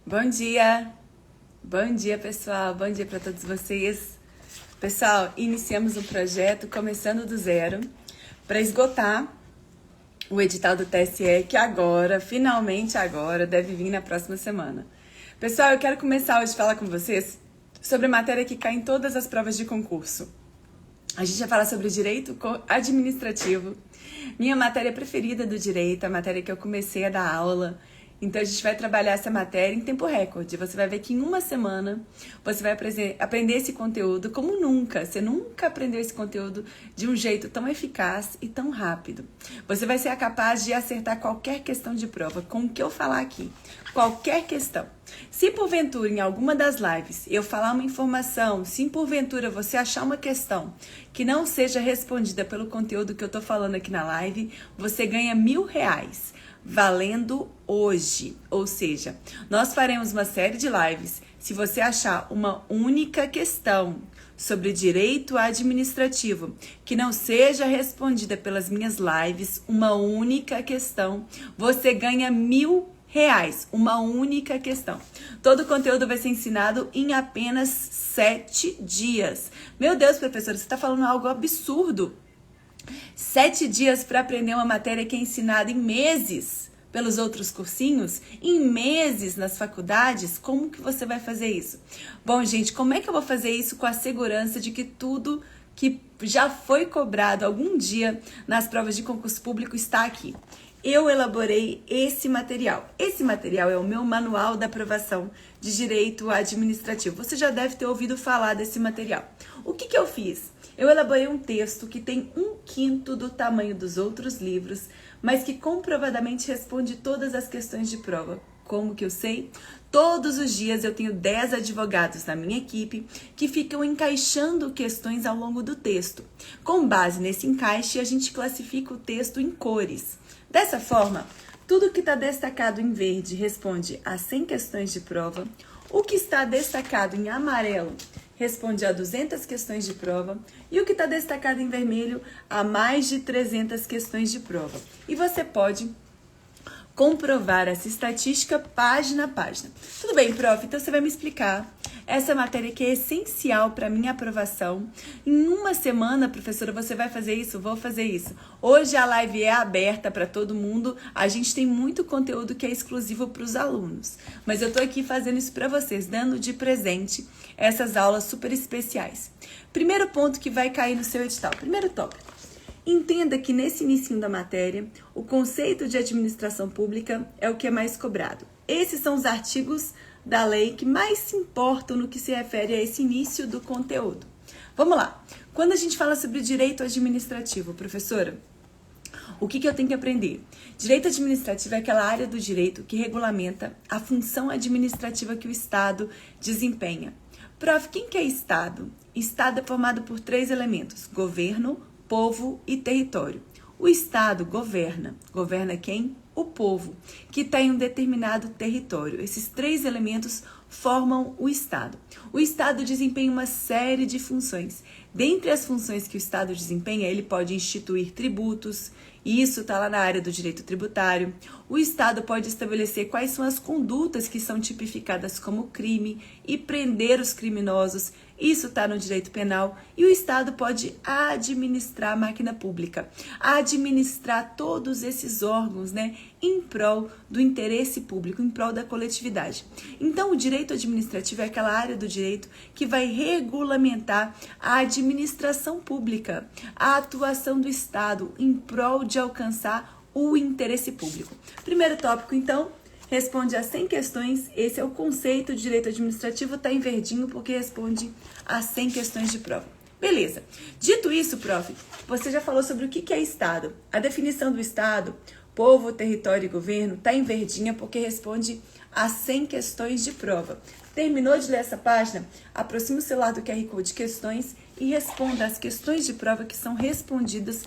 Bom dia! Bom dia, pessoal! Bom dia para todos vocês! Pessoal, iniciamos um projeto começando do zero para esgotar o edital do TSE que agora, finalmente agora, deve vir na próxima semana. Pessoal, eu quero começar hoje a falar com vocês sobre a matéria que cai em todas as provas de concurso. A gente vai falar sobre direito administrativo, minha matéria preferida do direito, a matéria que eu comecei a dar aula. Então, a gente vai trabalhar essa matéria em tempo recorde. Você vai ver que em uma semana você vai aprender esse conteúdo como nunca. Você nunca aprendeu esse conteúdo de um jeito tão eficaz e tão rápido. Você vai ser capaz de acertar qualquer questão de prova com o que eu falar aqui. Qualquer questão. Se porventura em alguma das lives eu falar uma informação, se porventura você achar uma questão que não seja respondida pelo conteúdo que eu tô falando aqui na live, você ganha R$1.000. Valendo hoje, ou seja, nós faremos uma série de lives. Se você achar uma única questão sobre direito administrativo que não seja respondida pelas minhas lives, uma única questão, você ganha R$1.000, uma única questão. Todo o conteúdo vai ser ensinado em apenas 7 dias. Meu Deus, professora, você está falando algo absurdo. 7 dias para aprender uma matéria que é ensinada em meses pelos outros cursinhos, em meses nas faculdades. Como que você vai fazer isso? Bom, gente, como é que eu vou fazer isso com a segurança de que tudo que já foi cobrado algum dia nas provas de concurso público está aqui? Eu elaborei esse material. Esse material é o meu manual da aprovação de direito administrativo. Você já deve ter ouvido falar desse material. O que eu fiz? Eu elaborei um texto que tem 1/5 do tamanho dos outros livros, mas que comprovadamente responde todas as questões de prova. Como que eu sei? Todos os dias eu tenho 10 advogados na minha equipe que ficam encaixando questões ao longo do texto. Com base nesse encaixe, a gente classifica o texto em cores. Dessa forma, tudo que está destacado em verde responde a 100 questões de prova. O que está destacado em amarelo responde a 200 questões de prova. E o que está destacado em vermelho a mais de 300 questões de prova. E você pode comprovar essa estatística página a página. Tudo bem, prof, então você vai me explicar essa matéria que é essencial para minha aprovação. Em uma semana, professora, você vai fazer isso? Vou fazer isso. Hoje a live é aberta para todo mundo. A gente tem muito conteúdo que é exclusivo para os alunos. Mas eu estou aqui fazendo isso para vocês, dando de presente essas aulas super especiais. Primeiro ponto que vai cair no seu edital. Primeiro tópico. Entenda que nesse início da matéria, o conceito de administração pública é o que é mais cobrado. Esses são os artigos da lei que mais se importam no que se refere a esse início do conteúdo. Vamos lá. Quando a gente fala sobre direito administrativo, professora, o que eu tenho que aprender? Direito administrativo é aquela área do direito que regulamenta a função administrativa que o Estado desempenha. Prof, quem que é Estado? Estado é formado por 3 elementos: governo, povo e território. O Estado governa. Governa quem? O povo, que está em um determinado território. Esses 3 elementos formam o Estado. O Estado desempenha uma série de funções. Dentre as funções que o Estado desempenha, ele pode instituir tributos, e isso está lá na área do direito tributário. O Estado pode estabelecer quais são as condutas que são tipificadas como crime e prender os criminosos. Isso está no direito penal. E o Estado pode administrar a máquina pública, administrar todos esses órgãos, em prol do interesse público, em prol da coletividade. Então, o direito administrativo é aquela área do direito que vai regulamentar a administração pública, a atuação do Estado em prol de alcançar o interesse público. Primeiro tópico, então, responde a 100 questões. Esse é o conceito de direito administrativo, está em verdinho porque responde a 100 questões de prova. Beleza. Dito isso, prof, você já falou sobre o que é Estado. A definição do Estado, povo, território e governo, está em verdinha porque responde a 100 questões de prova. Terminou de ler essa página? Aproxime o celular do QR Code questões e responda as questões de prova que são respondidas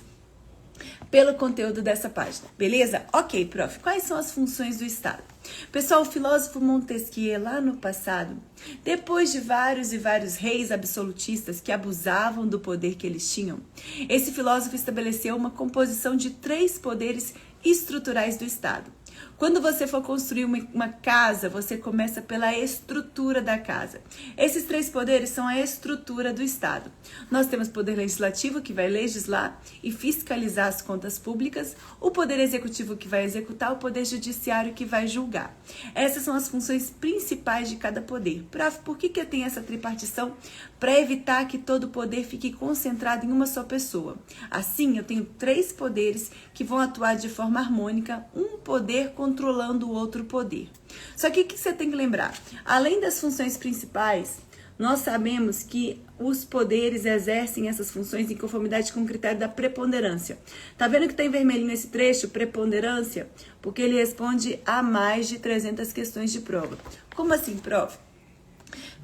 pelo conteúdo dessa página, beleza? Ok, prof, quais são as funções do Estado? Pessoal, o filósofo Montesquieu, lá no passado, depois de vários e vários reis absolutistas que abusavam do poder que eles tinham, esse filósofo estabeleceu uma composição de 3 poderes estruturais do Estado. Quando você for construir uma casa, você começa pela estrutura da casa. Esses 3 poderes são a estrutura do Estado. Nós temos o poder legislativo, que vai legislar e fiscalizar as contas públicas, o poder executivo, que vai executar, o poder judiciário, que vai julgar. Essas são as funções principais de cada poder. Prof, por que eu tenho essa tripartição? Para evitar que todo poder fique concentrado em uma só pessoa. Assim, eu tenho 3 poderes que vão atuar de forma harmônica, um poder controlando o outro poder. Só que o que você tem que lembrar? Além das funções principais, nós sabemos que os poderes exercem essas funções em conformidade com o critério da preponderância. Tá vendo que tá em vermelho nesse trecho, preponderância? Porque ele responde a mais de 300 questões de prova. Como assim, prof?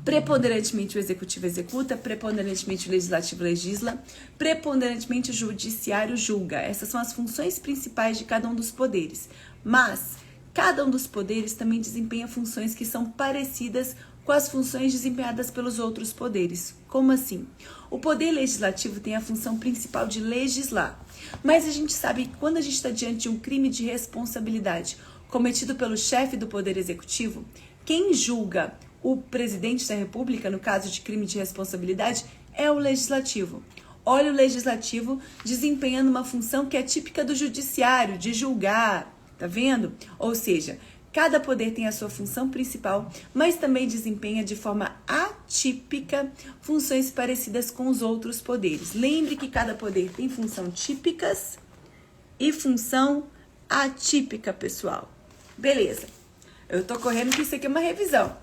Preponderantemente o executivo executa, preponderantemente o legislativo legisla, preponderantemente o judiciário julga. Essas são as funções principais de cada um dos poderes. Mas cada um dos poderes também desempenha funções que são parecidas com as funções desempenhadas pelos outros poderes. Como assim? O poder legislativo tem a função principal de legislar. Mas a gente sabe que quando a gente está diante de um crime de responsabilidade cometido pelo chefe do poder executivo, quem julga o presidente da República, no caso de crime de responsabilidade, é o legislativo. Olha o legislativo desempenhando uma função que é típica do judiciário, de julgar, tá vendo? Ou seja, cada poder tem a sua função principal, mas também desempenha de forma atípica funções parecidas com os outros poderes. Lembre que cada poder tem função típicas e função atípica, pessoal. Beleza. Eu tô correndo que isso aqui é uma revisão.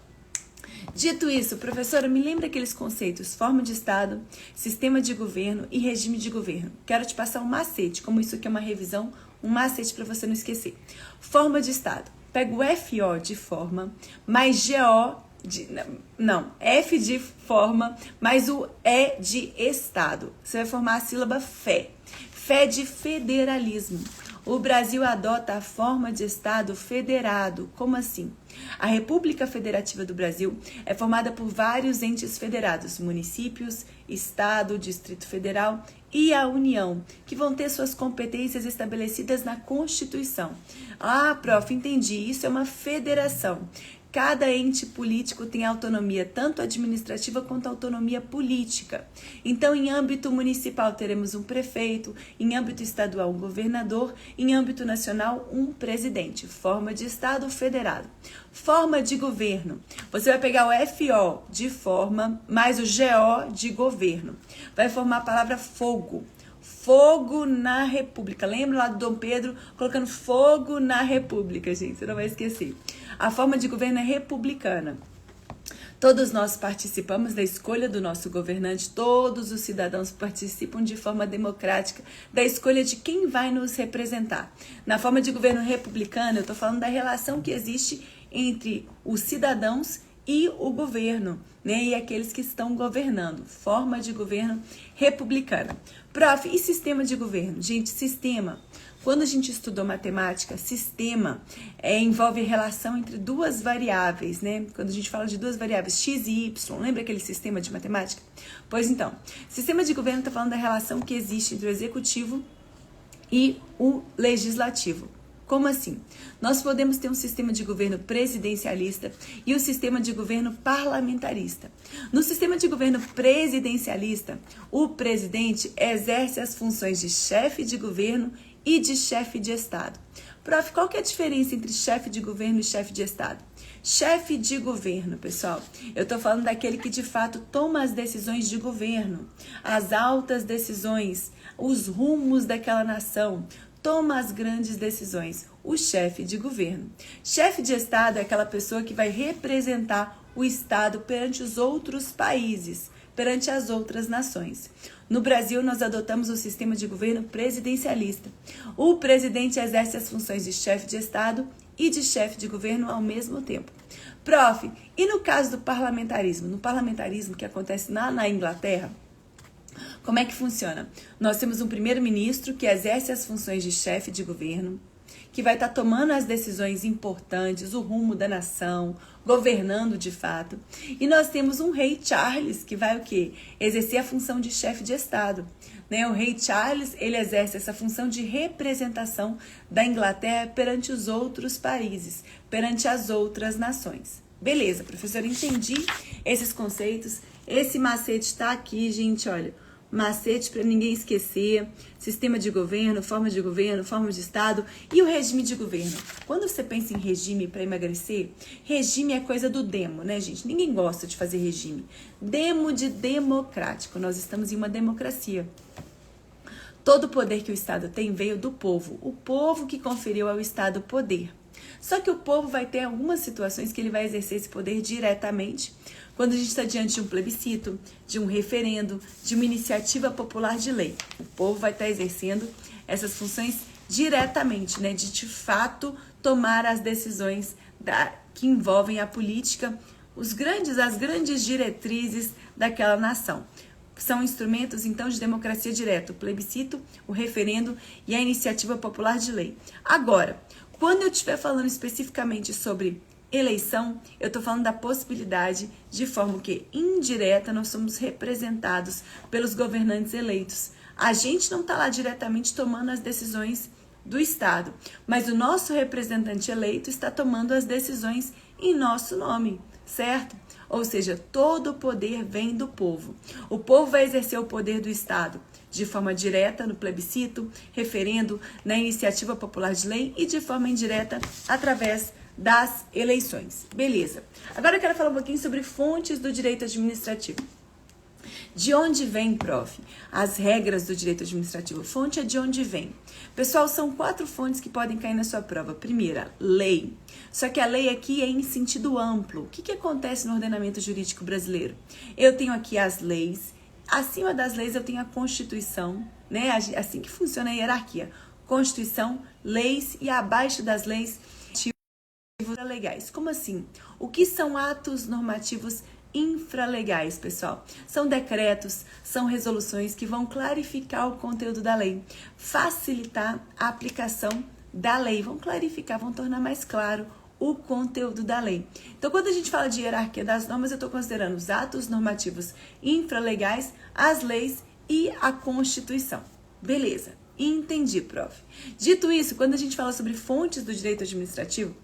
Dito isso, professora, me lembra aqueles conceitos: forma de Estado, sistema de governo e regime de governo. Quero te passar um macete, como isso aqui é uma revisão, um macete para você não esquecer. Forma de Estado. Pega o FO de forma, mais GO de... Não, F de forma, mais o E de Estado. Você vai formar a sílaba FÉ. Fé de federalismo. O Brasil adota a forma de Estado federado. Como assim? A República Federativa do Brasil é formada por vários entes federados, municípios, Estado, Distrito Federal e a União, que vão ter suas competências estabelecidas na Constituição. Ah, prof, entendi. Isso é uma federação. Cada ente político tem autonomia tanto administrativa quanto autonomia política. Então, em âmbito municipal, teremos um prefeito, em âmbito estadual, um governador, em âmbito nacional, um presidente. Forma de Estado federado. Forma de governo. Você vai pegar o FO de forma, mais o GO de governo. Vai formar a palavra fogo. Fogo na República. Lembra lá do Dom Pedro colocando fogo na República, gente? Você não vai esquecer. A forma de governo é republicana. Todos nós participamos da escolha do nosso governante, todos os cidadãos participam de forma democrática da escolha de quem vai nos representar. Na forma de governo republicana, eu estou falando da relação que existe entre os cidadãos e o governo, né? E aqueles que estão governando. Forma de governo republicana. Prof, e sistema de governo? Gente, sistema. Quando a gente estudou matemática, sistema envolve relação entre duas variáveis, né? Quando a gente fala de duas variáveis, x e y, lembra aquele sistema de matemática? Pois então, sistema de governo está falando da relação que existe entre o executivo e o legislativo. Como assim? Nós podemos ter um sistema de governo presidencialista e um sistema de governo parlamentarista. No sistema de governo presidencialista, o presidente exerce as funções de chefe de governo e de chefe de Estado. Prof, qual que é a diferença entre chefe de governo e chefe de Estado? Chefe de governo, pessoal, eu estou falando daquele que de fato toma as decisões de governo, as altas decisões, os rumos daquela nação, toma as grandes decisões, o chefe de governo. Chefe de Estado é aquela pessoa que vai representar o Estado perante os outros países, perante as outras nações. No Brasil, nós adotamos o sistema de governo presidencialista. O presidente exerce as funções de chefe de Estado e de chefe de governo ao mesmo tempo. Prof, e no caso do parlamentarismo? No parlamentarismo que acontece na Inglaterra, como é que funciona? Nós temos um primeiro-ministro que exerce as funções de chefe de governo, que vai estar tomando as decisões importantes, o rumo da nação, governando de fato. E nós temos um rei Charles, que vai o quê? Exercer a função de chefe de Estado. Né? O rei Charles, ele exerce essa função de representação da Inglaterra perante os outros países, perante as outras nações. Beleza, professora, entendi esses conceitos. Esse macete está aqui, gente, olha. Macete para ninguém esquecer, sistema de governo, forma de Estado e o regime de governo. Quando você pensa em regime para emagrecer, regime é coisa do demo, né, gente? Ninguém gosta de fazer regime. Demo de democrático, nós estamos em uma democracia. Todo o poder que o Estado tem veio do povo, o povo que conferiu ao Estado poder. Só que o povo vai ter algumas situações que ele vai exercer esse poder diretamente, quando a gente está diante de um plebiscito, de um referendo, de uma iniciativa popular de lei. O povo vai estar exercendo essas funções diretamente, né, de fato tomar as decisões que envolvem a política, as grandes diretrizes daquela nação. São instrumentos, então, de democracia direta, o plebiscito, o referendo e a iniciativa popular de lei. Agora, quando eu estiver falando especificamente sobre eleição, eu estou falando da possibilidade de forma que indireta nós somos representados pelos governantes eleitos. A gente não está lá diretamente tomando as decisões do Estado, mas o nosso representante eleito está tomando as decisões em nosso nome, certo? Ou seja, todo o poder vem do povo. O povo vai exercer o poder do Estado de forma direta no plebiscito, referendo, na iniciativa popular de lei e de forma indireta através das eleições. Beleza. Agora eu quero falar um pouquinho sobre fontes do direito administrativo. De onde vem, prof? As regras do direito administrativo. Fonte é de onde vem. Pessoal, são 4 fontes que podem cair na sua prova. Primeira, lei. Só que a lei aqui é em sentido amplo. O que acontece no ordenamento jurídico brasileiro? Eu tenho aqui as leis. Acima das leis eu tenho a Constituição, né? Assim que funciona a hierarquia. Constituição, leis e abaixo das leis, legais. Como assim? O que são atos normativos infralegais, pessoal? São decretos, são resoluções que vão clarificar o conteúdo da lei, facilitar a aplicação da lei, vão clarificar, vão tornar mais claro o conteúdo da lei. Então, quando a gente fala de hierarquia das normas, eu estou considerando os atos normativos infralegais, as leis e a Constituição. Beleza, entendi, prof. Dito isso, quando a gente fala sobre fontes do direito administrativo,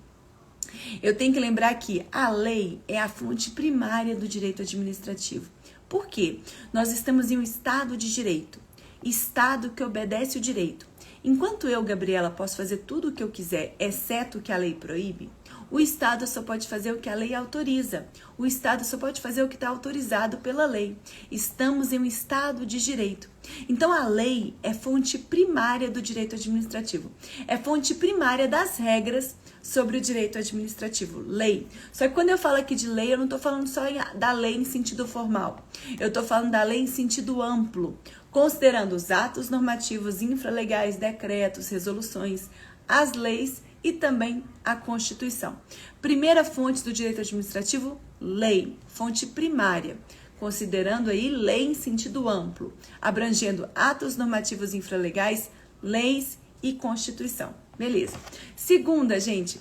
eu tenho que lembrar que a lei é a fonte primária do direito administrativo. Por quê? Nós estamos em um Estado de direito, Estado que obedece o direito. Enquanto eu, Gabriela, posso fazer tudo o que eu quiser, exceto o que a lei proíbe, o Estado só pode fazer o que a lei autoriza. O Estado só pode fazer o que está autorizado pela lei. Estamos em um Estado de direito. Então, a lei é fonte primária do direito administrativo. É fonte primária das regras sobre o direito administrativo, lei. Só que quando eu falo aqui de lei, eu não estou falando só da lei em sentido formal. Eu estou falando da lei em sentido amplo, considerando os atos normativos infralegais, decretos, resoluções, as leis e também a Constituição. Primeira fonte do direito administrativo, lei, fonte primária, considerando aí lei em sentido amplo, abrangendo atos normativos infralegais, leis e Constituição. Beleza. Segunda, gente,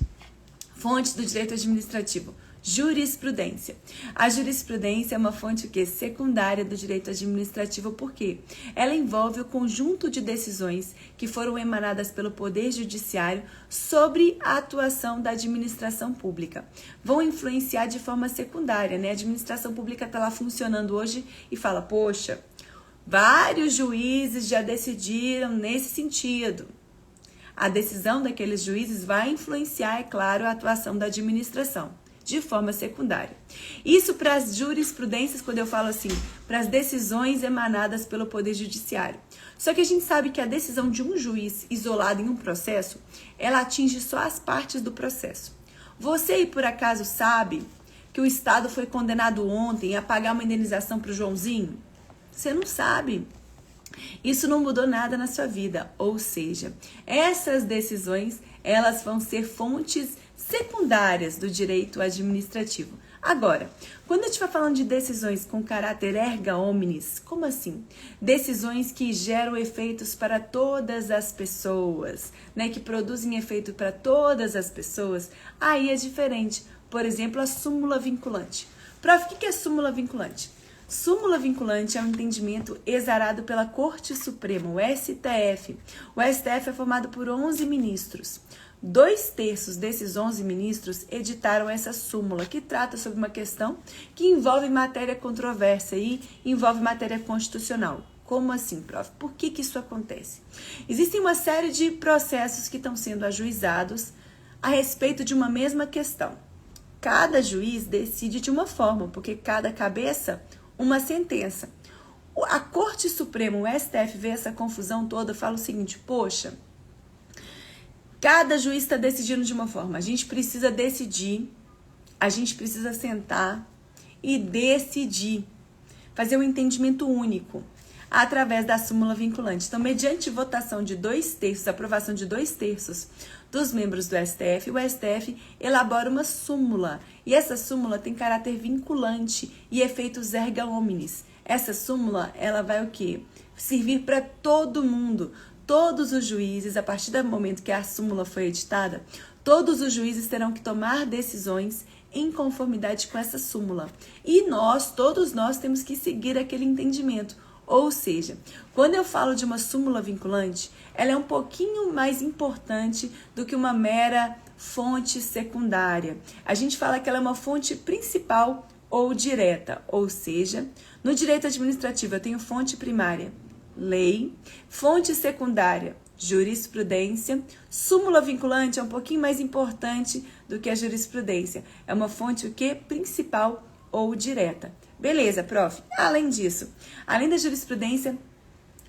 fonte do direito administrativo, jurisprudência. A jurisprudência é uma fonte que é secundária do direito administrativo, porque ela envolve o conjunto de decisões que foram emanadas pelo Poder Judiciário sobre a atuação da administração pública. Vão influenciar de forma secundária, né? A administração pública está lá funcionando hoje e fala, poxa, vários juízes já decidiram nesse sentido. A decisão daqueles juízes vai influenciar, é claro, a atuação da administração, de forma secundária. Isso para as jurisprudências, quando eu falo assim, para as decisões emanadas pelo Poder Judiciário. Só que a gente sabe que a decisão de um juiz isolado em um processo, ela atinge só as partes do processo. Você aí, por acaso, sabe que o Estado foi condenado ontem a pagar uma indenização para o Joãozinho? Você não sabe. Isso não mudou nada na sua vida, ou seja, essas decisões, elas vão ser fontes secundárias do direito administrativo. Agora, quando eu estiver falando de decisões com caráter erga omnes, como assim? Decisões que geram efeitos para todas as pessoas, né? Que produzem efeito para todas as pessoas, aí é diferente. Por exemplo, a súmula vinculante. Prof, o que é súmula vinculante? Súmula vinculante é um entendimento exarado pela Corte Suprema, o STF. O STF é formado por 11 ministros. 2/3 desses 11 ministros editaram essa súmula, que trata sobre uma questão que envolve matéria controversa e envolve matéria constitucional. Como assim, prof? Por que isso acontece? Existem uma série de processos que estão sendo ajuizados a respeito de uma mesma questão. Cada juiz decide de uma forma, porque cada cabeça, uma sentença. A Corte Suprema, o STF, vê essa confusão toda, fala o seguinte, poxa, cada juiz está decidindo de uma forma. A gente precisa decidir, a gente precisa sentar e decidir, fazer um entendimento único através da súmula vinculante. Então, mediante votação de 2/3, aprovação de 2/3 dos membros do STF, o STF elabora uma súmula. E essa súmula tem caráter vinculante e efeitos erga omnes. Essa súmula, ela vai o quê? Servir para todo mundo. Todos os juízes, a partir do momento que a súmula foi editada, todos os juízes terão que tomar decisões em conformidade com essa súmula. E todos nós temos que seguir aquele entendimento. Ou seja, quando eu falo de uma súmula vinculante, ela é um pouquinho mais importante do que uma mera fonte secundária. A gente fala que ela é uma fonte principal ou direta. Ou seja, no direito administrativo eu tenho fonte primária, lei, fonte secundária, jurisprudência, súmula vinculante é um pouquinho mais importante do que a jurisprudência. É uma fonte o quê? Principal ou direta. Beleza, prof. Além disso, além da jurisprudência,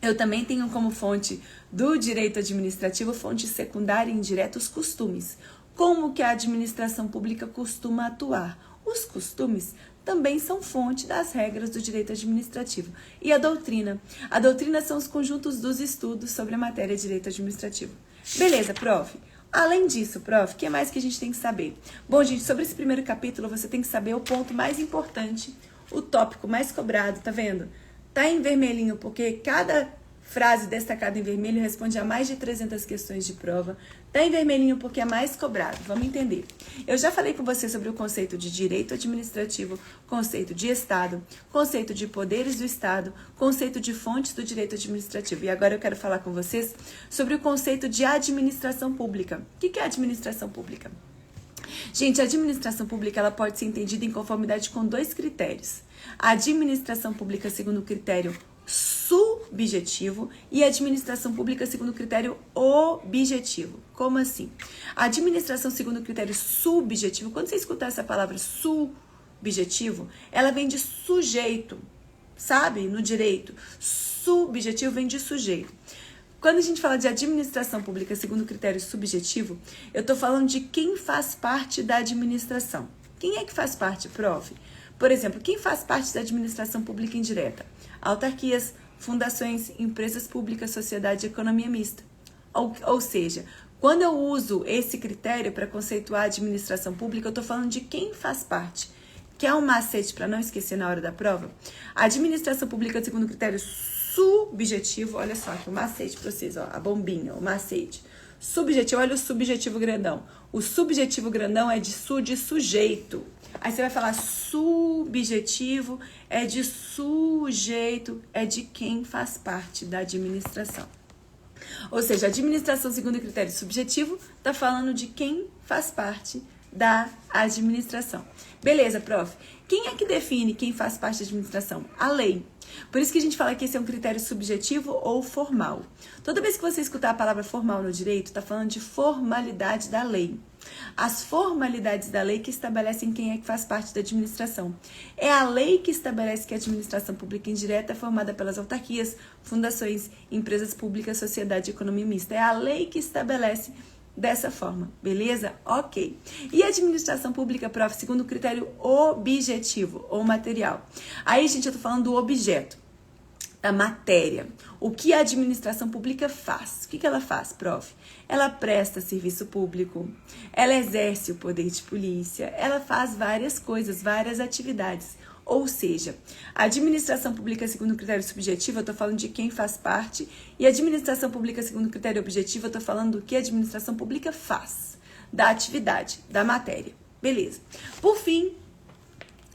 eu também tenho como fonte do direito administrativo, fonte secundária e indireta, os costumes. Como que a administração pública costuma atuar? Os costumes também são fonte das regras do direito administrativo. E a doutrina? A doutrina são os conjuntos dos estudos sobre a matéria de direito administrativo. Beleza, prof. Além disso, prof, o que mais que a gente tem que saber? Bom, gente, sobre esse primeiro capítulo, você tem que saber o ponto mais importante, o tópico mais cobrado, tá vendo? Tá em vermelhinho, porque cada frase destacada em vermelho responde a mais de 300 questões de prova. Tá em vermelhinho porque é mais cobrado. Vamos entender. Eu já falei com você sobre o conceito de direito administrativo, conceito de Estado, conceito de poderes do Estado, conceito de fontes do direito administrativo. E agora eu quero falar com vocês sobre o conceito de administração pública. O que é administração pública? Gente, a administração pública ela pode ser entendida em conformidade com 2 critérios. A administração pública segundo o critério subjetivo e a administração pública segundo o critério objetivo. Como assim? A administração segundo o critério subjetivo, quando você escutar essa palavra subjetivo, ela vem de sujeito, sabe? No direito. Subjetivo vem de sujeito. Quando a gente fala de administração pública segundo o critério subjetivo, eu estou falando de quem faz parte da administração. Quem é que faz parte, prof? Por exemplo, quem faz parte da administração pública indireta? Autarquias, fundações, empresas públicas, sociedade e economia mista. Ou seja, quando eu uso esse critério para conceituar a administração pública, eu estou falando de quem faz parte. Quer um macete para não esquecer na hora da prova? A administração pública segundo o critério subjetivo, olha só aqui o macete para vocês, ó, a bombinha, o macete. Subjetivo, olha o subjetivo grandão. O subjetivo grandão é de sujeito. Aí você vai falar subjetivo, é de sujeito, é de quem faz parte da administração. Ou seja, a administração segundo o critério subjetivo está falando de quem faz parte da administração. Beleza, prof. Quem é que define quem faz parte da administração? A lei. Por isso que a gente fala que esse é um critério subjetivo ou formal. Toda vez que você escutar a palavra formal no direito, está falando de formalidade da lei. As formalidades da lei que estabelecem quem é que faz parte da administração. É a lei que estabelece que a administração pública indireta é formada pelas autarquias, fundações, empresas públicas, sociedade e economia mista. É a lei que estabelece dessa forma, beleza? Ok. E a administração pública, prof, segundo o critério objetivo ou material. Aí, gente, eu tô falando do objeto. da matéria. O que a administração pública faz? O que ela faz, prof? Ela presta serviço público, ela exerce o poder de polícia, ela faz várias coisas, várias atividades. Ou seja, a administração pública segundo critério subjetivo, eu estou falando de quem faz parte, e a administração pública segundo critério objetivo, eu estou falando do que a administração pública faz, da atividade, da matéria. Beleza. Por fim,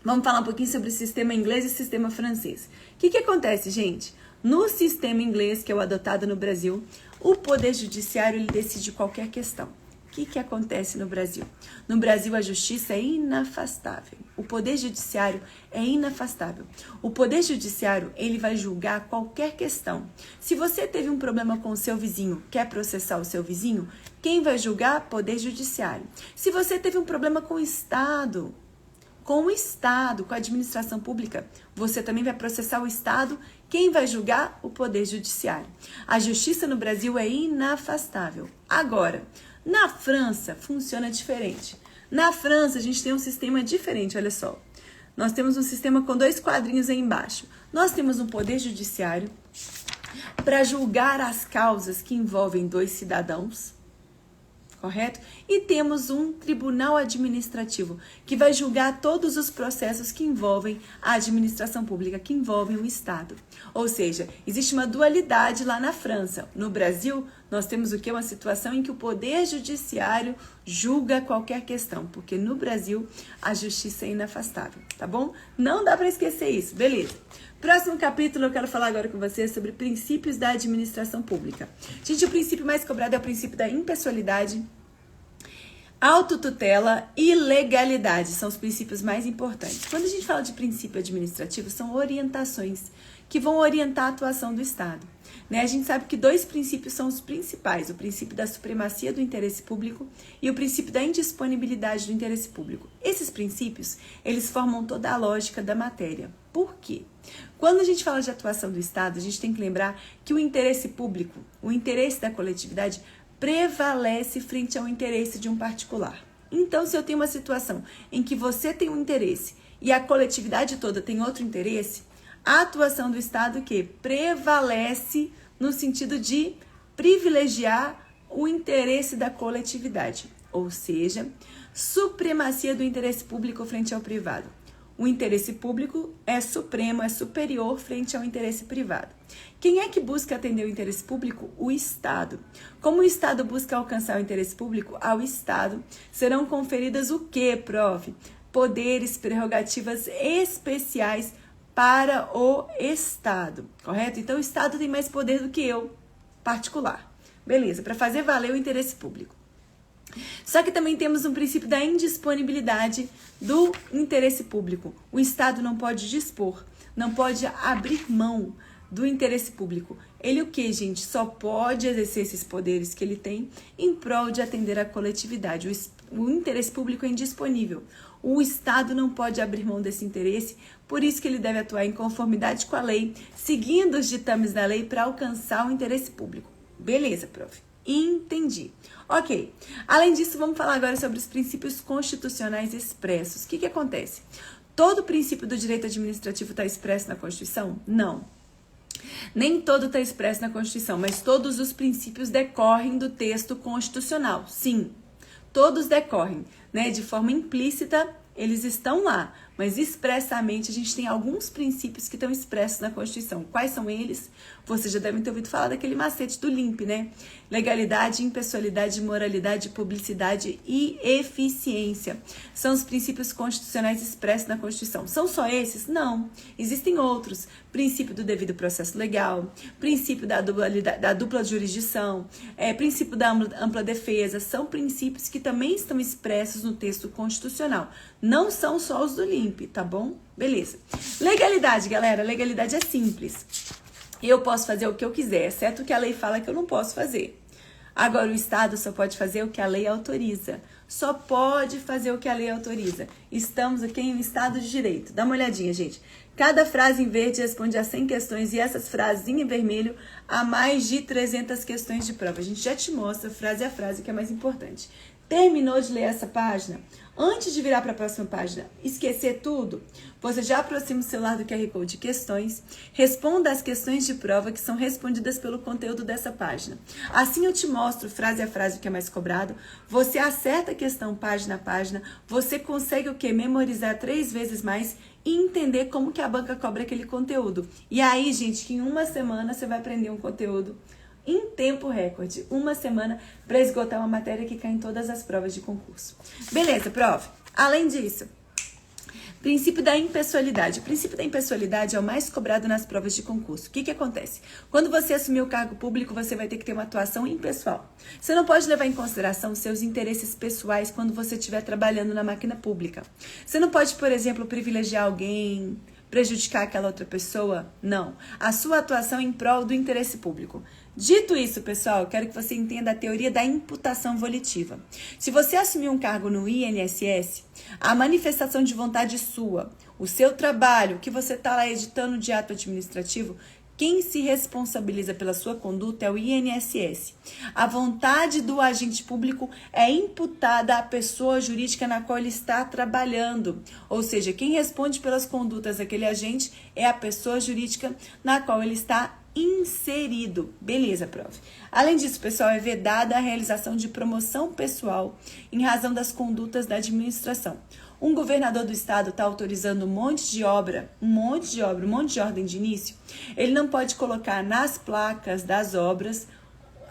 vamos falar um pouquinho sobre o sistema inglês e o sistema francês. O que acontece, gente? No sistema inglês, que é o adotado no Brasil, o Poder Judiciário ele decide qualquer questão. O que acontece no Brasil? No Brasil, a justiça é inafastável. O Poder Judiciário é inafastável. O Poder Judiciário ele vai julgar qualquer questão. Se você teve um problema com o seu vizinho, quer processar o seu vizinho, quem vai julgar? Poder Judiciário. Se você teve um problema com o Estado, com a administração pública, você também vai processar o Estado. Quem vai julgar? O Poder Judiciário. A justiça no Brasil é inafastável. Agora, na França, funciona diferente. Na França, a gente tem um sistema diferente, olha só. Nós temos um sistema com 2 quadrinhos aí embaixo. Nós temos um Poder Judiciário para julgar as causas que envolvem 2 cidadãos, correto? E temos um tribunal administrativo que vai julgar todos os processos que envolvem a administração pública, que envolvem o Estado. Ou seja, existe uma dualidade lá na França. No Brasil, nós temos o que? Uma situação em que o Poder Judiciário julga qualquer questão, porque no Brasil a justiça é inafastável, tá bom? Não dá para esquecer isso, beleza? Próximo capítulo eu quero falar agora com vocês sobre princípios da administração pública. Gente, o princípio mais cobrado é o princípio da impessoalidade, autotutela e legalidade. São os princípios mais importantes. Quando a gente fala de princípio administrativo, são orientações que vão orientar a atuação do Estado. Né? A gente sabe que 2 princípios são os principais, o princípio da supremacia do interesse público e o princípio da indisponibilidade do interesse público. Esses princípios, eles formam toda a lógica da matéria. Por quê? Quando a gente fala de atuação do Estado, a gente tem que lembrar que o interesse público, o interesse da coletividade, prevalece frente ao interesse de um particular. Então, se eu tenho uma situação em que você tem um interesse e a coletividade toda tem outro interesse, a atuação do Estado que prevalece no sentido de privilegiar o interesse da coletividade, ou seja, supremacia do interesse público frente ao privado. O interesse público é supremo, é superior frente ao interesse privado. Quem é que busca atender o interesse público? O Estado. Como o Estado busca alcançar o interesse público, ao Estado serão conferidas o quê, prof? Poderes, prerrogativas especiais para o Estado, correto? Então, o Estado tem mais poder do que eu, particular. Beleza, para fazer valer o interesse público. Só que também temos um princípio da indisponibilidade do interesse público. O Estado não pode dispor, não pode abrir mão do interesse público. Ele o que, gente? Só pode exercer esses poderes que ele tem em prol de atender a coletividade. O interesse público é indisponível. O Estado não pode abrir mão desse interesse, por isso que ele deve atuar em conformidade com a lei, seguindo os ditames da lei para alcançar o interesse público. Beleza, prof. Entendi. Ok. Além disso, vamos falar agora sobre os princípios constitucionais expressos. O que acontece? Todo princípio do direito administrativo está expresso na Constituição? Não. Nem todo está expresso na Constituição, mas todos os princípios decorrem do texto constitucional. Sim, todos decorrem, né? De forma implícita, eles estão lá, mas expressamente a gente tem alguns princípios que estão expressos na Constituição. Quais são eles? Vocês já devem ter ouvido falar daquele macete do LIMP, né? Legalidade, impessoalidade, moralidade, publicidade e eficiência. São os princípios constitucionais expressos na Constituição. São só esses? Não. Existem outros. Princípio do devido processo legal, princípio da dupla jurisdição, princípio da ampla defesa. São princípios que também estão expressos no texto constitucional. Não são só os do LIMP, tá bom? Beleza. Legalidade, galera. Legalidade é simples. Eu posso fazer o que eu quiser, exceto o que a lei fala que eu não posso fazer. Agora, o Estado só pode fazer o que a lei autoriza. Só pode fazer o que a lei autoriza. Estamos aqui em um Estado de Direito. Dá uma olhadinha, gente. Cada frase em verde responde a 100 questões e essas frases em vermelho a mais de 300 questões de prova. A gente já te mostra frase a frase que é mais importante. Terminou de ler essa página? Antes de virar para a próxima página, esquecer tudo, você já aproxima o celular do QR Code de questões, responda as questões de prova que são respondidas pelo conteúdo dessa página. Assim eu te mostro frase a frase o que é mais cobrado, você acerta a questão página a página, você consegue o quê? Memorizar 3 vezes mais e entender como que a banca cobra aquele conteúdo. E aí, gente, que em uma semana você vai aprender um conteúdo em tempo recorde, uma semana para esgotar uma matéria que cai em todas as provas de concurso. Beleza, prof. Além disso, princípio da impessoalidade. O princípio da impessoalidade é o mais cobrado nas provas de concurso. O que acontece? Quando você assumir o cargo público, você vai ter que ter uma atuação impessoal. Você não pode levar em consideração seus interesses pessoais quando você estiver trabalhando na máquina pública. Você não pode, por exemplo, privilegiar alguém, prejudicar aquela outra pessoa. Não. A sua atuação é em prol do interesse público. Dito isso, pessoal, quero que você entenda a teoria da imputação volitiva. Se você assumir um cargo no INSS, a manifestação de vontade sua, o seu trabalho, que você está lá editando de ato administrativo, quem se responsabiliza pela sua conduta é o INSS. A vontade do agente público é imputada à pessoa jurídica na qual ele está trabalhando. Ou seja, quem responde pelas condutas daquele agente é a pessoa jurídica na qual ele está inserido. Beleza, prof. Além disso, pessoal, é vedada a realização de promoção pessoal em razão das condutas da administração. Um governador do estado está autorizando um monte de ordem de início. Ele não pode colocar nas placas das obras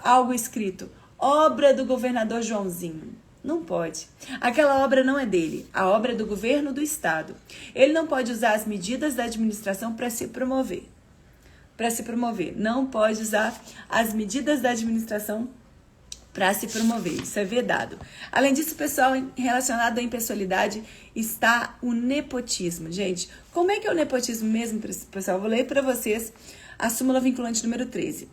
algo escrito, obra do governador Joãozinho. Não pode. Aquela obra não é dele. A obra é do governo do estado. Ele não pode usar as medidas da administração para se promover. Não pode usar as medidas da administração para se promover. Isso é vedado. Além disso, pessoal, relacionado à impessoalidade está o nepotismo. Gente, como é que é o nepotismo mesmo, pessoal? Eu vou ler para vocês a súmula vinculante número 13.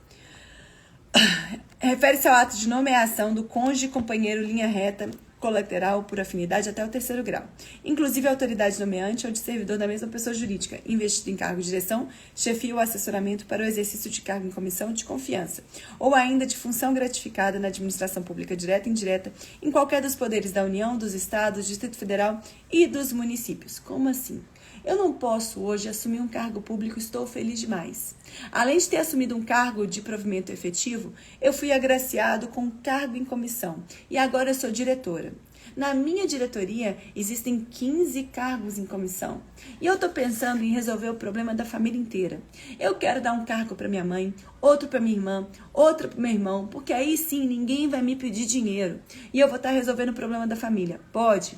Refere-se ao ato de nomeação do cônjuge, companheiro, linha reta, colateral por afinidade até o 3º grau, inclusive a autoridade nomeante ou de servidor da mesma pessoa jurídica, investido em cargo de direção, chefia ou assessoramento para o exercício de cargo em comissão de confiança, ou ainda de função gratificada na administração pública direta e indireta, em qualquer dos poderes da União, dos Estados, Distrito Federal e dos municípios. Como assim? Eu não posso hoje assumir um cargo público, estou feliz demais. Além de ter assumido um cargo de provimento efetivo, eu fui agraciado com cargo em comissão e agora eu sou diretora. Na minha diretoria existem 15 cargos em comissão e eu estou pensando em resolver o problema da família inteira. Eu quero dar um cargo para minha mãe, outro para minha irmã, outro para meu irmão, porque aí sim ninguém vai me pedir dinheiro e eu vou estar resolvendo o problema da família. Pode?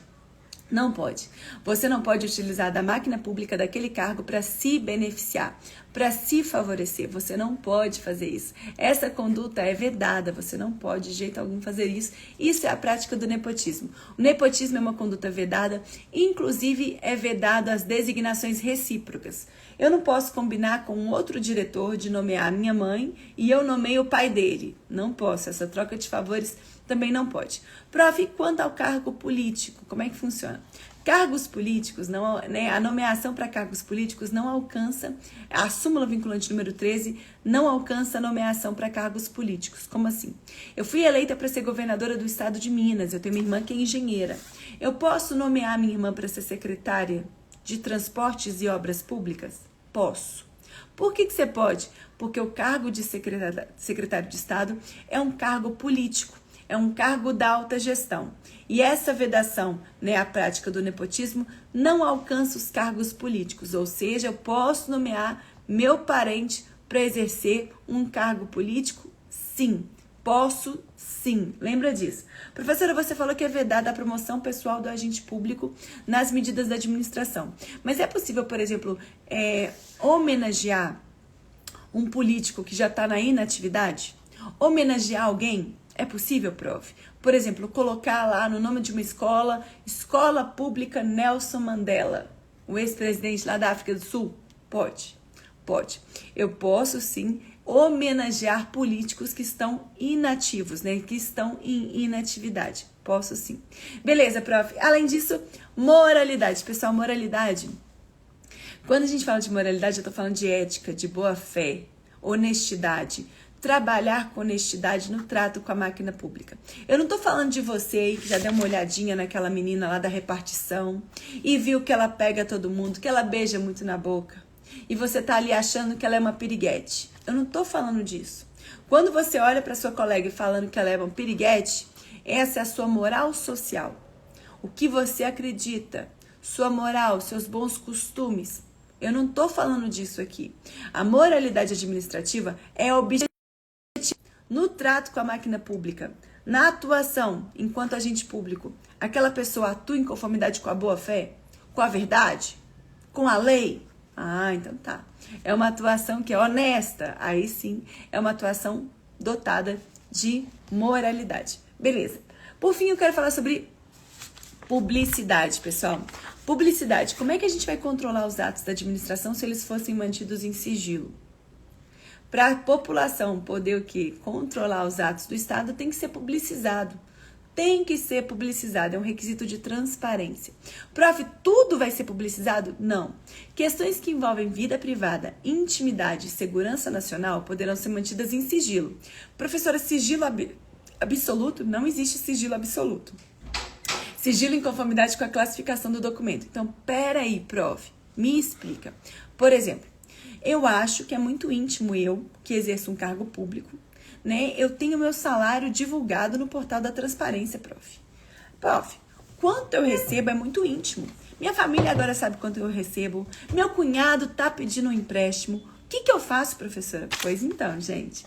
Não pode. Você não pode utilizar da máquina pública daquele cargo para se beneficiar, para se favorecer. Você não pode fazer isso. Essa conduta é vedada. Você não pode de jeito algum fazer isso. Isso é a prática do nepotismo. O nepotismo é uma conduta vedada, inclusive é vedado as designações recíprocas. Eu não posso combinar com outro diretor de nomear minha mãe e eu nomeio o pai dele. Não posso. Essa troca de favores também não pode. Prof, quanto ao cargo político, como é que funciona? Cargos políticos, a nomeação para cargos políticos não alcança, a súmula vinculante número 13 não alcança a nomeação para cargos políticos. Como assim? Eu fui eleita para ser governadora do estado de Minas, eu tenho minha irmã que é engenheira. Eu posso nomear minha irmã para ser secretária de Transportes e Obras Públicas? Posso. Por que você pode? Porque o cargo de secretário de Estado é um cargo político. É um cargo da alta gestão. E essa vedação, a prática do nepotismo, não alcança os cargos políticos. Ou seja, eu posso nomear meu parente para exercer um cargo político? Sim. Posso, sim. Lembra disso. Professora, você falou que é vedada a promoção pessoal do agente público nas medidas da administração. Mas é possível, por exemplo, homenagear um político que já está na inatividade? Homenagear alguém? É possível, prof? Por exemplo, colocar lá no nome de uma escola, Escola Pública Nelson Mandela, o ex-presidente lá da África do Sul? Pode. Pode. Eu posso, sim, homenagear políticos que estão inativos, que estão em inatividade. Posso, sim. Beleza, prof. Além disso, moralidade. Pessoal, moralidade. Quando a gente fala de moralidade, eu estou falando de ética, de boa fé, honestidade, trabalhar com honestidade no trato com a máquina pública. Eu não tô falando de você aí que já deu uma olhadinha naquela menina lá da repartição e viu que ela pega todo mundo, que ela beija muito na boca e você tá ali achando que ela é uma piriguete. Eu não tô falando disso. Quando você olha para sua colega e falando que ela é uma piriguete, essa é a sua moral social. O que você acredita, sua moral, seus bons costumes. Eu não tô falando disso aqui. A moralidade administrativa é objetivo no trato com a máquina pública, na atuação enquanto agente público. Aquela pessoa atua em conformidade com a boa-fé, com a verdade, com a lei. Ah, então tá. É uma atuação que é honesta. Aí sim, é uma atuação dotada de moralidade. Beleza. Por fim, eu quero falar sobre publicidade, pessoal. Publicidade. Como é que a gente vai controlar os atos da administração se eles fossem mantidos em sigilo? Para a população poder o quê? Controlar os atos do Estado, tem que ser publicizado. Tem que ser publicizado, é um requisito de transparência. Prof, tudo vai ser publicizado? Não. Questões que envolvem vida privada, intimidade e segurança nacional poderão ser mantidas em sigilo. Professora, sigilo absoluto? Não existe sigilo absoluto. Sigilo em conformidade com a classificação do documento. Então, peraí, prof, me explica. Por exemplo, eu acho que é muito íntimo eu, que exerço um cargo público, né? Eu tenho meu salário divulgado no portal da transparência, prof. Prof, quanto eu recebo é muito íntimo. Minha família agora sabe quanto eu recebo. Meu cunhado tá pedindo um empréstimo. O que eu faço, professora? Pois então, gente.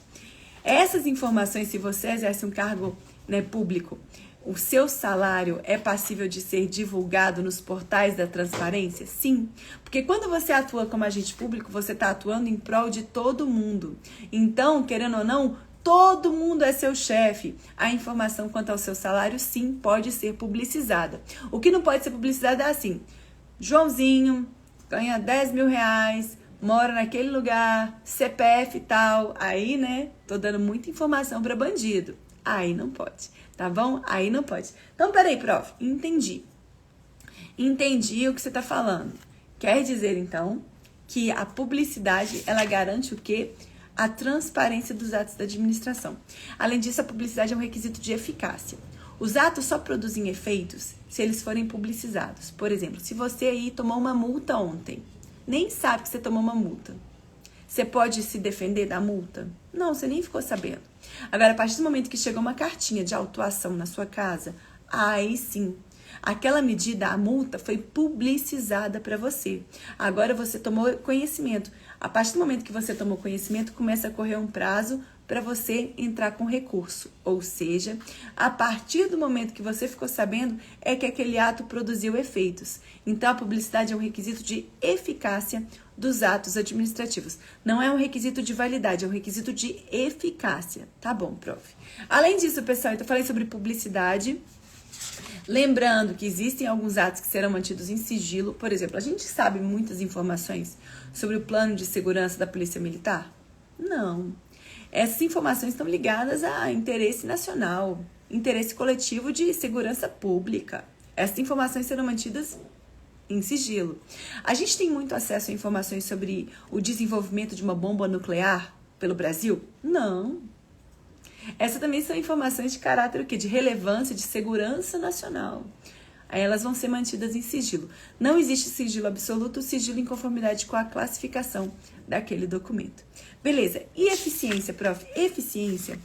Essas informações, se você exerce um cargo, né, público, o seu salário é passível de ser divulgado nos portais da transparência? Sim, porque quando você atua como agente público, você está atuando em prol de todo mundo. Então, querendo ou não, todo mundo é seu chefe. A informação quanto ao seu salário, sim, pode ser publicizada. O que não pode ser publicizado é assim: Joãozinho ganha 10 mil reais, mora naquele lugar, CPF e tal. Aí, né, tô dando muita informação para bandido. Aí não pode, tá bom? Aí não pode. Então, peraí, prof, entendi. Entendi o que você tá falando. Quer dizer, então, que a publicidade, ela garante o quê? A transparência dos atos da administração. Além disso, a publicidade é um requisito de eficácia. Os atos só produzem efeitos se eles forem publicizados. Por exemplo, se você aí tomou uma multa ontem, nem sabe que você tomou uma multa. Você pode se defender da multa? Não, você nem ficou sabendo. Agora, a partir do momento que chegou uma cartinha de autuação na sua casa, aí sim, aquela medida, a multa, foi publicizada para você. Agora você tomou conhecimento. A partir do momento que você tomou conhecimento, começa a correr um prazo para você entrar com recurso. Ou seja, a partir do momento que você ficou sabendo, é que aquele ato produziu efeitos. Então, a publicidade é um requisito de eficácia dos atos administrativos. Não é um requisito de validade, é um requisito de eficácia. Tá bom, prof. Além disso, pessoal, então eu falei sobre publicidade. Lembrando que existem alguns atos que serão mantidos em sigilo. Por exemplo, a gente sabe muitas informações sobre o plano de segurança da Polícia Militar? Não. Essas informações estão ligadas a interesse nacional, interesse coletivo de segurança pública. Essas informações serão mantidas em sigilo. A gente tem muito acesso a informações sobre o desenvolvimento de uma bomba nuclear pelo Brasil? Não. Essas também são informações de caráter o quê? De relevância, de segurança nacional. Aí elas vão ser mantidas em sigilo. Não existe sigilo absoluto, sigilo em conformidade com a classificação daquele documento. Beleza. E eficiência, prof? Eficiência.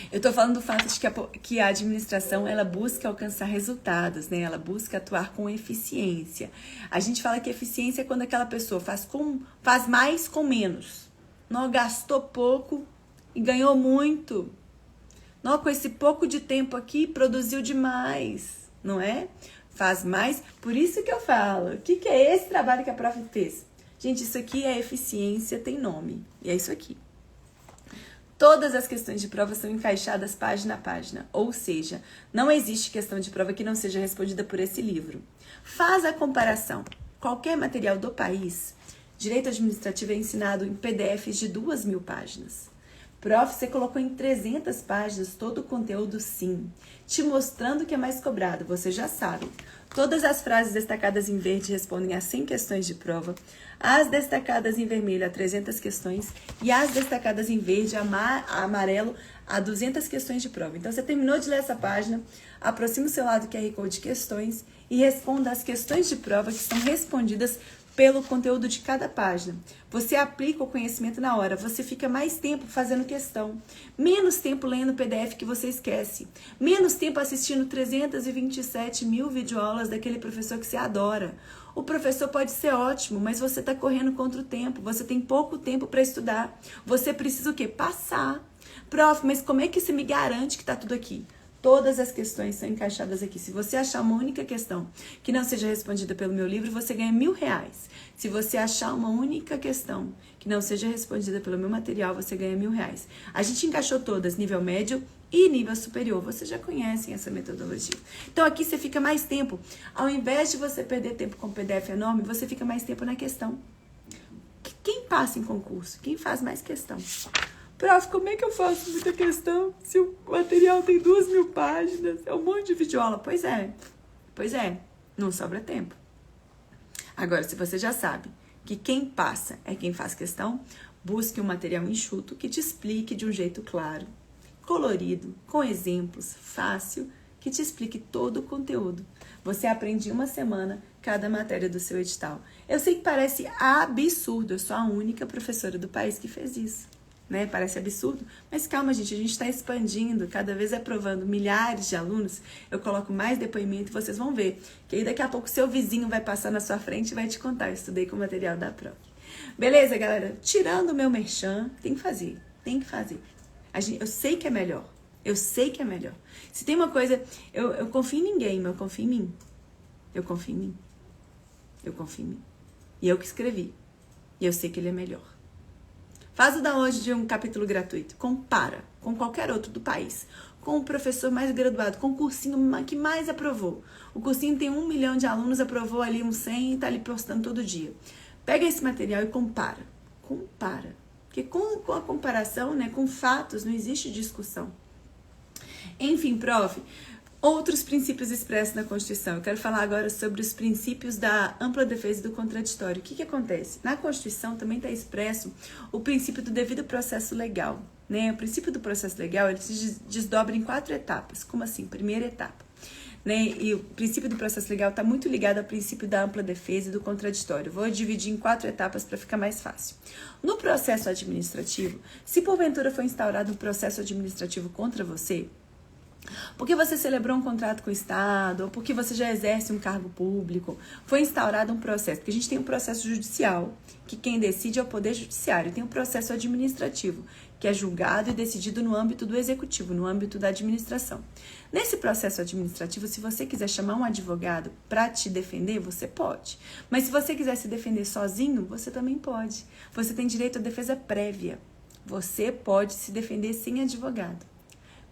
Eu estou falando do fato de que a administração, ela busca alcançar resultados, né? Ela busca atuar com eficiência. A gente fala que eficiência é quando aquela pessoa faz mais com menos. Não gastou pouco e ganhou muito. Não, com esse pouco de tempo aqui, produziu demais, não é? Faz mais. Por isso que eu falo, o que é esse trabalho que a prof fez? Gente, isso aqui é eficiência, tem nome. E é isso aqui. Todas as questões de prova são encaixadas página a página, ou seja, não existe questão de prova que não seja respondida por esse livro. Faz a comparação. Qualquer material do país, direito administrativo é ensinado em PDFs de 2.000 páginas. Prof, você colocou em 300 páginas todo o conteúdo, sim. Te mostrando o que é mais cobrado, você já sabe. Todas as frases destacadas em verde respondem a 100 questões de prova. As destacadas em vermelho a 300 questões. E as destacadas em verde, amarelo, a 200 questões de prova. Então, você terminou de ler essa página, aproxima o seu lado QR Code de questões e responda as questões de prova que são respondidas pelo conteúdo de cada página. Você aplica o conhecimento na hora, você fica mais tempo fazendo questão, menos tempo lendo o PDF que você esquece, menos tempo assistindo 327 mil videoaulas daquele professor que você adora. O professor pode ser ótimo, mas você está correndo contra o tempo, você tem pouco tempo para estudar. Você precisa o quê? Passar. Prof, mas como é que você me garante que está tudo aqui? Todas as questões são encaixadas aqui. Se você achar uma única questão que não seja respondida pelo meu livro, você ganha R$1.000. Se você achar uma única questão que não seja respondida pelo meu material, você ganha R$1.000. A gente encaixou todas, nível médio e nível superior. Vocês já conhecem essa metodologia. Então aqui você fica mais tempo. Ao invés de você perder tempo com PDF enorme, você fica mais tempo na questão. Quem passa em concurso? Quem faz mais questão? Prof, como é que eu faço muita questão se o material tem 2.000 páginas? É um monte de videoaula. Pois é, não sobra tempo. Agora, se você já sabe que quem passa é quem faz questão, busque um material enxuto que te explique de um jeito claro, colorido, com exemplos, fácil, que te explique todo o conteúdo. Você aprende em uma semana cada matéria do seu edital. Eu sei que parece absurdo, eu sou a única professora do país que fez isso. Né? Parece absurdo, mas calma, gente, a gente está expandindo, cada vez aprovando milhares de alunos, eu coloco mais depoimento e vocês vão ver, que aí daqui a pouco seu vizinho vai passar na sua frente e vai te contar, eu estudei com o material da prova. Beleza, galera? Tirando o meu merchan, tem que fazer. Eu sei que é melhor, Se tem uma coisa, eu confio em ninguém, mas eu confio em mim. Eu confio em mim. E eu que escrevi, e eu sei que ele é melhor. Faz o download de um capítulo gratuito. Compara com qualquer outro do país. Com o professor mais graduado, com o cursinho que mais aprovou. O cursinho tem 1 milhão de alunos, aprovou ali uns 100 e está ali postando todo dia. Pega esse material e compara. Porque com a comparação, né, com fatos, não existe discussão. Enfim, prof, outros princípios expressos na Constituição. Eu quero falar agora sobre os princípios da ampla defesa e do contraditório. O que acontece? Na Constituição também está expresso o princípio do devido processo legal. Né? O princípio do processo legal ele se desdobra em 4 etapas. Como assim? Primeira etapa. Né? E o princípio do processo legal está muito ligado ao princípio da ampla defesa e do contraditório. Vou dividir em 4 etapas para ficar mais fácil. No processo administrativo, se porventura for instaurado um processo administrativo contra você, porque você celebrou um contrato com o Estado, ou porque você já exerce um cargo público, foi instaurado um processo. Porque a gente tem um processo judicial, que quem decide é o Poder Judiciário. Tem um processo administrativo, que é julgado e decidido no âmbito do Executivo, no âmbito da administração. Nesse processo administrativo, se você quiser chamar um advogado para te defender, você pode. Mas se você quiser se defender sozinho, você também pode. Você tem direito à defesa prévia. Você pode se defender sem advogado.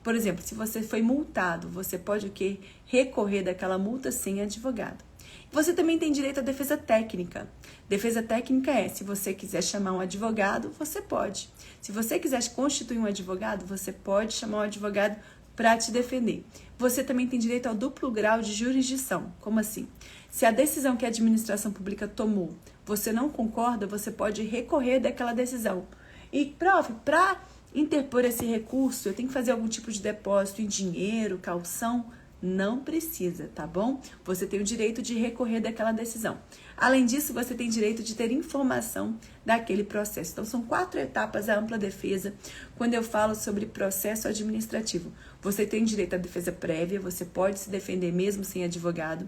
Por exemplo, se você foi multado, você pode o quê? Recorrer daquela multa sem advogado. Você também tem direito à defesa técnica. Defesa técnica é, se você quiser chamar um advogado, você pode. Se você quiser constituir um advogado, você pode chamar um advogado para te defender. Você também tem direito ao duplo grau de jurisdição. Como assim? Se a decisão que a administração pública tomou, você não concorda, você pode recorrer daquela decisão. E, prof, para interpor esse recurso, eu tenho que fazer algum tipo de depósito em dinheiro, calção? Não precisa, tá bom? Você tem o direito de recorrer daquela decisão. Além disso, você tem direito de ter informação daquele processo. Então, são 4 etapas da ampla defesa quando eu falo sobre processo administrativo. Você tem direito à defesa prévia, você pode se defender mesmo sem advogado.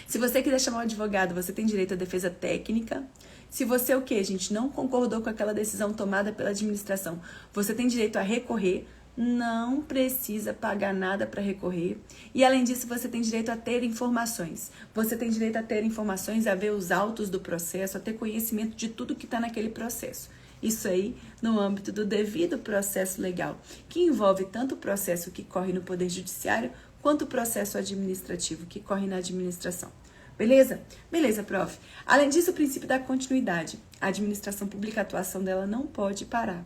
Se você quiser chamar um advogado, você tem direito à defesa técnica. Se você o quê, gente, não concordou com aquela decisão tomada pela administração, você tem direito a recorrer, não precisa pagar nada para recorrer. E além disso, você tem direito a ter informações. Você tem direito a ter informações, a ver os autos do processo, a ter conhecimento de tudo que está naquele processo. Isso aí no âmbito do devido processo legal, que envolve tanto o processo que corre no Poder Judiciário, quanto o processo administrativo que corre na administração. Beleza? Beleza, prof. Além disso, o princípio da continuidade. A administração pública, a atuação dela não pode parar.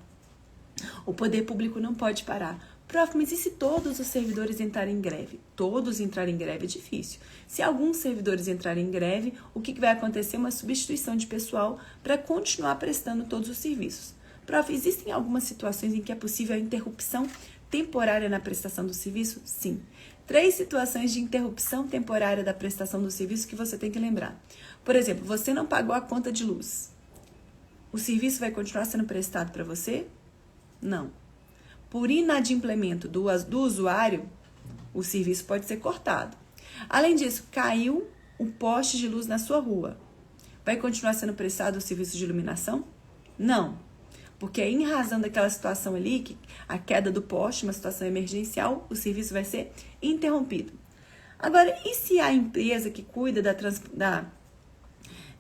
O poder público não pode parar. Prof, mas e se todos os servidores entrarem em greve? Todos entrarem em greve é difícil. Se alguns servidores entrarem em greve, o que vai acontecer? Uma substituição de pessoal para continuar prestando todos os serviços. Prof, existem algumas situações em que é possível a interrupção temporária na prestação do serviço? Sim. 3 situações de interrupção temporária da prestação do serviço que você tem que lembrar. Por exemplo, você não pagou a conta de luz. O serviço vai continuar sendo prestado para você? Não. Por inadimplemento do usuário, o serviço pode ser cortado. Além disso, caiu um poste de luz na sua rua. Vai continuar sendo prestado o serviço de iluminação? Não. Porque em razão daquela situação ali, que a queda do poste, uma situação emergencial, o serviço vai ser interrompido. Agora, e se a empresa que cuida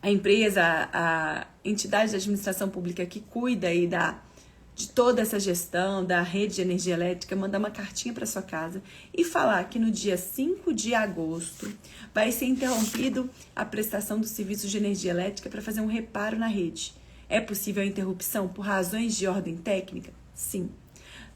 a entidade de administração pública que cuida aí de toda essa gestão da rede de energia elétrica, mandar uma cartinha para sua casa e falar que no dia 5 de agosto vai ser interrompido a prestação do serviço de energia elétrica para fazer um reparo na rede? É possível a interrupção por razões de ordem técnica? Sim.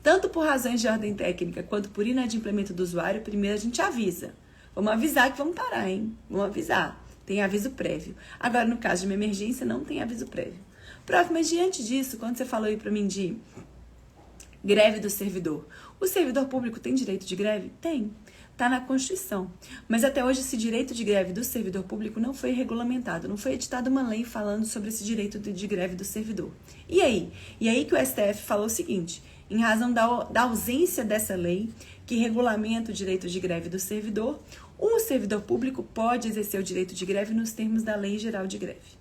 Tanto por razões de ordem técnica quanto por inadimplemento do usuário, primeiro a gente avisa. Vamos avisar que vamos parar, hein? Vamos avisar. Tem aviso prévio. Agora, no caso de uma emergência, não tem aviso prévio. Prof, mas diante disso, quando você falou aí para mim de greve do servidor, o servidor público tem direito de greve? Tem. Está na Constituição. Mas até hoje esse direito de greve do servidor público não foi regulamentado, não foi editada uma lei falando sobre esse direito de greve do servidor. E aí? E aí que o STF falou o seguinte, em razão da ausência dessa lei que regulamenta o direito de greve do servidor, o servidor público pode exercer o direito de greve nos termos da Lei Geral de Greve.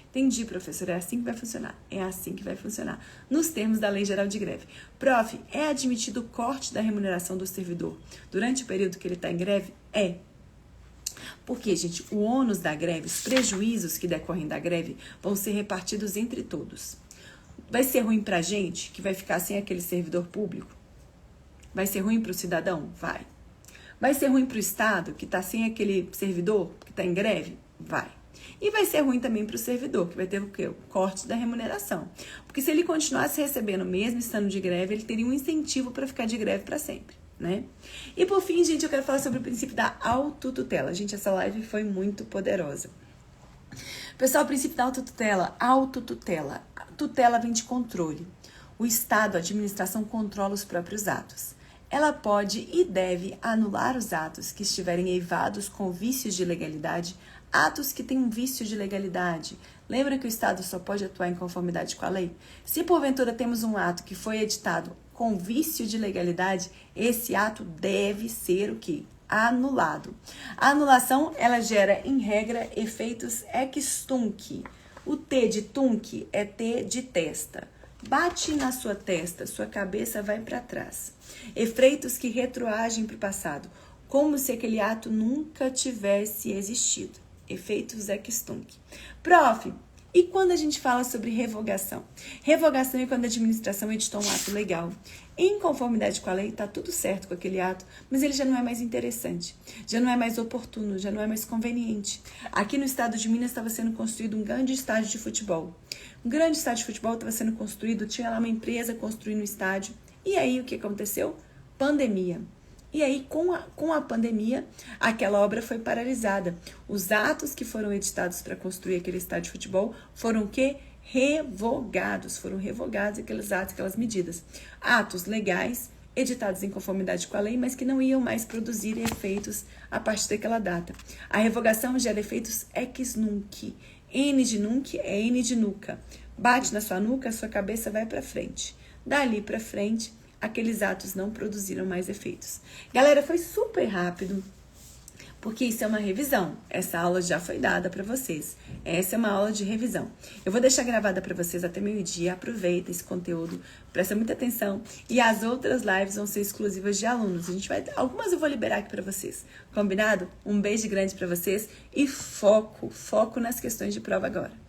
Entendi, professor, é assim que vai funcionar. É assim que vai funcionar. Nos termos da Lei Geral de Greve. Prof, é admitido o corte da remuneração do servidor durante o período que ele está em greve? É. Porque, gente, o ônus da greve, os prejuízos que decorrem da greve vão ser repartidos entre todos. Vai ser ruim pra gente, que vai ficar sem aquele servidor público? Vai ser ruim pro cidadão? Vai. Vai ser ruim pro Estado, que está sem aquele servidor, que está em greve? Vai. E vai ser ruim também para o servidor, que vai ter o quê? O corte da remuneração. Porque se ele continuasse recebendo mesmo estando de greve, ele teria um incentivo para ficar de greve para sempre, né? E por fim, gente, eu quero falar sobre o princípio da autotutela. Gente, essa live foi muito poderosa. Pessoal, o princípio da autotutela. A tutela vem de controle. O Estado, a administração, controla os próprios atos. Ela pode e deve anular os atos que estiverem eivados com vícios de legalidade, atos que têm um vício de legalidade. Lembra que o Estado só pode atuar em conformidade com a lei? Se porventura temos um ato que foi editado com vício de legalidade, esse ato deve ser o quê? Anulado. A anulação, ela gera, em regra, efeitos ex tunc. O T de tunc é T de testa. Bate na sua testa, sua cabeça vai para trás. Efeitos que retroagem para o passado, como se aquele ato nunca tivesse existido. Efeitos ex tunc. Prof, e quando a gente fala sobre revogação? Revogação é quando a administração editou um ato legal. Em conformidade com a lei, está tudo certo com aquele ato, mas ele já não é mais interessante, já não é mais oportuno, já não é mais conveniente. Aqui no estado de Minas estava sendo construído um grande estádio de futebol. Um grande estádio de futebol estava sendo construído, tinha lá uma empresa construindo o estádio. E aí o que aconteceu? Pandemia. E aí, com a pandemia, aquela obra foi paralisada. Os atos que foram editados para construir aquele estádio de futebol foram o quê? Revogados. Foram revogados aqueles atos, aquelas medidas. Atos legais, editados em conformidade com a lei, mas que não iam mais produzir efeitos a partir daquela data. A revogação gera efeitos ex nunc. N de nunc é N de nuca. Bate na sua nuca, a sua cabeça vai para frente. Dali para frente, aqueles atos não produziram mais efeitos. Galera, foi super rápido, porque isso é uma revisão. Essa aula já foi dada para vocês. Essa é uma aula de revisão. Eu vou deixar gravada para vocês até meio-dia. Aproveita esse conteúdo, presta muita atenção. E as outras lives vão ser exclusivas de alunos. Algumas eu vou liberar aqui para vocês. Combinado? Um beijo grande para vocês e foco nas questões de prova agora.